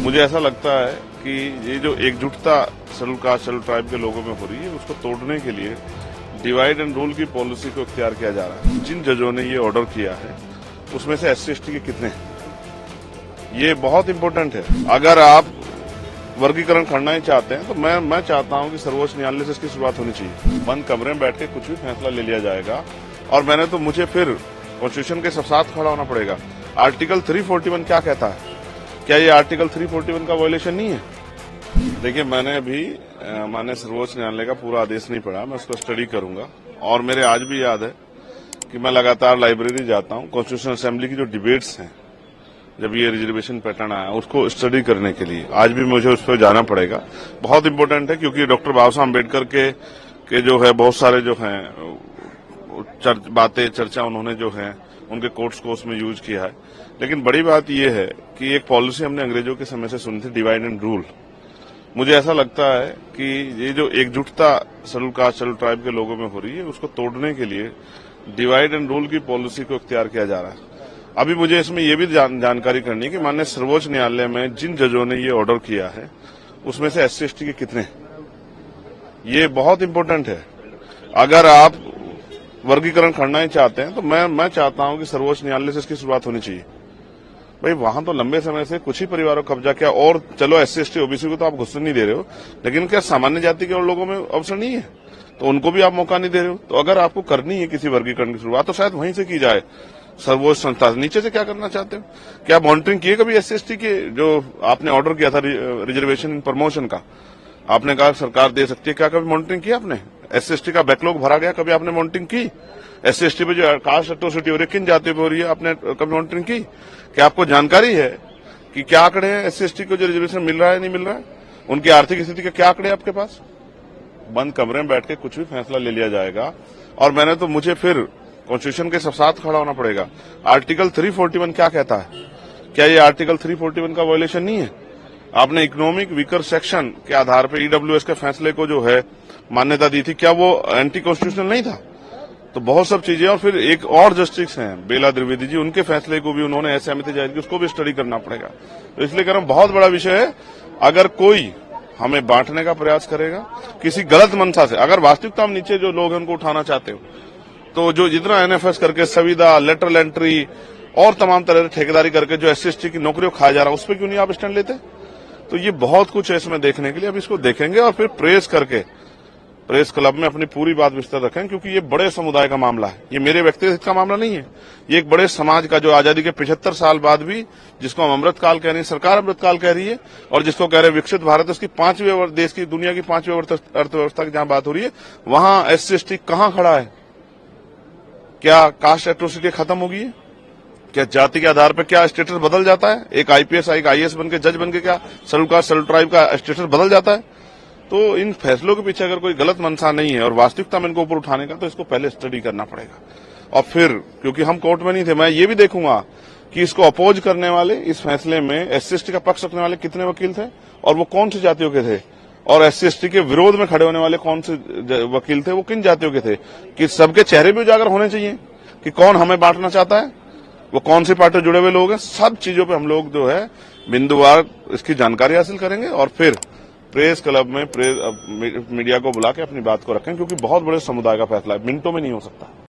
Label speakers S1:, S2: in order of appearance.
S1: मुझे ऐसा लगता है कि ये जो एकजुटता शेड्यूल कास्ट शेड्यूल ट्राइब के लोगों में हो रही है, उसको तोड़ने के लिए डिवाइड एंड रूल की पॉलिसी को इख्तियार किया जा रहा है। जिन जजों ने ये ऑर्डर किया है उसमें से SC/ST के कितने हैं, ये बहुत इंपॉर्टेंट है। अगर आप वर्गीकरण करना ही चाहते हैं तो मैं चाहता हूं कि सर्वोच्च न्यायालय से इसकी शुरुआत होनी चाहिए। बंद कमरे में बैठ के कुछ भी फैसला ले लिया जाएगा और मुझे फिर कॉन्स्टिट्यूशन के साथ खड़ा होना पड़ेगा। आर्टिकल 341 क्या कहता है? क्या ये आर्टिकल 341 का वायलेशन नहीं है? देखिए, मैंने अभी माननीय सर्वोच्च न्यायालय का पूरा आदेश नहीं पढ़ा, मैं उसको स्टडी करूंगा। और मेरे आज भी याद है कि मैं लगातार लाइब्रेरी जाता हूं कॉन्स्टिट्यूशन असेंबली की जो डिबेट्स हैं, जब ये रिजर्वेशन पैटर्न आया उसको स्टडी करने के लिए आज भी मुझे उस पर जाना पड़ेगा। बहुत इंपॉर्टेंट है क्योंकि डॉक्टर बाबा साहब अम्बेडकर के जो है बहुत सारे जो हैं चर्चा उन्होंने जो है उनके कोर्ट्स को उसमें यूज किया है। लेकिन बड़ी बात यह है कि एक पॉलिसी हमने अंग्रेजों के समय से सुनी थी, डिवाइड एंड रूल। मुझे ऐसा लगता है कि ये जो एकजुटता शेड्यूल कास्ट शेड्यूल ट्राइब के लोगों में हो रही है, उसको तोड़ने के लिए डिवाइड एंड रूल की पॉलिसी को इख्तियार किया जा रहा है। अभी मुझे इसमें यह भी जानकारी करनी है कि माननीय सर्वोच्च न्यायालय में जिन जजों ने ये ऑर्डर किया है उसमें से SC/ST के कितने हैं, ये बहुत इंपॉर्टेंट है। अगर आप वर्गीकरण करना ही चाहते हैं तो मैं चाहता हूं कि सर्वोच्च न्यायालय से इसकी शुरुआत होनी चाहिए। भाई, वहां तो लंबे समय से कुछ ही परिवारों को कब्जा किया, और चलो SC/ST OBC को तो आप घुसने नहीं दे रहे हो, लेकिन क्या सामान्य जाति के और लोगों में अवसर नहीं है? तो उनको भी आप मौका नहीं दे रहे हो। तो अगर आपको करनी है किसी वर्गीकरण की शुरुआत तो शायद वहीं से की जाए, सर्वोच्च संस्था। नीचे से क्या करना चाहते हो? क्या मॉनिटरिंग किए कभी SC/ST के? जो आपने ऑर्डर किया था रिजर्वेशन इन प्रमोशन का, आपने कहा सरकार दे सकती है, क्या कभी मॉनिटरिंग किया आपने? SC/ST का बैकलॉग भरा गया, कभी आपने मॉनिटरिंग की? SC/ST पे जो कास्ट एट्रोसिटी हो रही है, किन जातियों पे हो रही है, आपने कभी मॉनिटरिंग की? क्या आपको जानकारी है कि क्या आंकड़े हैं SC/ST को जो रिजर्वेशन मिल रहा है नहीं मिल रहा है? उनकी आर्थिक स्थिति के क्या आंकड़े आपके पास? बंद कमरे में बैठ के कुछ भी फैसला ले लिया जाएगा और मुझे फिर कॉन्स्टिट्यूशन के साथ खड़ा होना पड़ेगा। आर्टिकल 341 क्या कहता है? क्या ये आर्टिकल 341 का वायलेशन नहीं है? आपने इकोनॉमिक वीकर सेक्शन के आधार पर EWS के फैसले को जो है मान्यता दी थी, क्या वो एंटी कॉन्स्टिट्यूशनल नहीं था? तो बहुत सब चीजें। और फिर एक और जस्टिस हैं बेला द्विवेदी जी, उनके फैसले को भी उन्होंने असहमति जाहिर की, उसको भी स्टडी करना पड़ेगा। तो इसलिए कह रहा हूं, बहुत बड़ा विषय है। अगर कोई हमें बांटने का प्रयास करेगा किसी गलत मंशा से, अगर वास्तविकता हम नीचे जो लोग हैं उनको उठाना चाहते हो, तो जो जितना NFS करके संविदा, लेटरल एंट्री और तमाम तरह से ठेकेदारी करके जो SC/ST की नौकरियों खाया जा रहा है, उस पर क्यों नहीं आप स्टैंड लेते? तो ये बहुत कुछ है इसमें देखने के लिए। अब इसको देखेंगे और फिर प्रेस करके प्रेस क्लब में अपनी पूरी बात विस्तार रखें, क्योंकि ये बड़े समुदाय का मामला है। ये मेरे व्यक्तिगत का मामला नहीं है, ये एक बड़े समाज का, जो आजादी के 75 साल बाद भी, जिसको हम अमृतकाल कह रहे हैं, सरकार अमृतकाल कह रही है, और जिसको कह रहे हैं विकसित भारत, उसकी देश की दुनिया की 5वीं अर्थव्यवस्था की जहां बात हो रही है, वहां SC/ST कहां खड़ा है? क्या कास्ट एट्रोसिटी खत्म होगी? क्या जाति के आधार पर क्या स्टेटस बदल जाता है? एक IPS एक IAS बनके, जज बनके क्या शेड्यूल कास्ट शेड्यूल ट्राइब का स्टेटस बदल जाता है? तो इन फैसलों के पीछे अगर कोई गलत मंशा नहीं है और वास्तविकता में इनको ऊपर उठाने का, तो इसको पहले स्टडी करना पड़ेगा। और फिर, क्योंकि हम कोर्ट में नहीं थे, मैं ये भी देखूंगा कि इसको अपोज करने वाले, इस फैसले में SC/ST का पक्ष रखने वाले कितने वकील थे और वो कौन सी जातियों के थे, और SC/ST के विरोध में खड़े होने वाले कौन से वकील थे, वो किन जातियों के थे, कि सबके चेहरे भी उजागर होने चाहिए कि कौन हमें बांटना चाहता है, वो कौन सी पार्टी जुड़े हुए लोग हैं। सब चीजों पे हम लोग जो है बिंदुवार इसकी जानकारी हासिल करेंगे और फिर प्रेस क्लब में मीडिया को बुला के अपनी बात को रखें, क्योंकि बहुत बड़े समुदाय का फैसला है, मिनटों में नहीं हो सकता।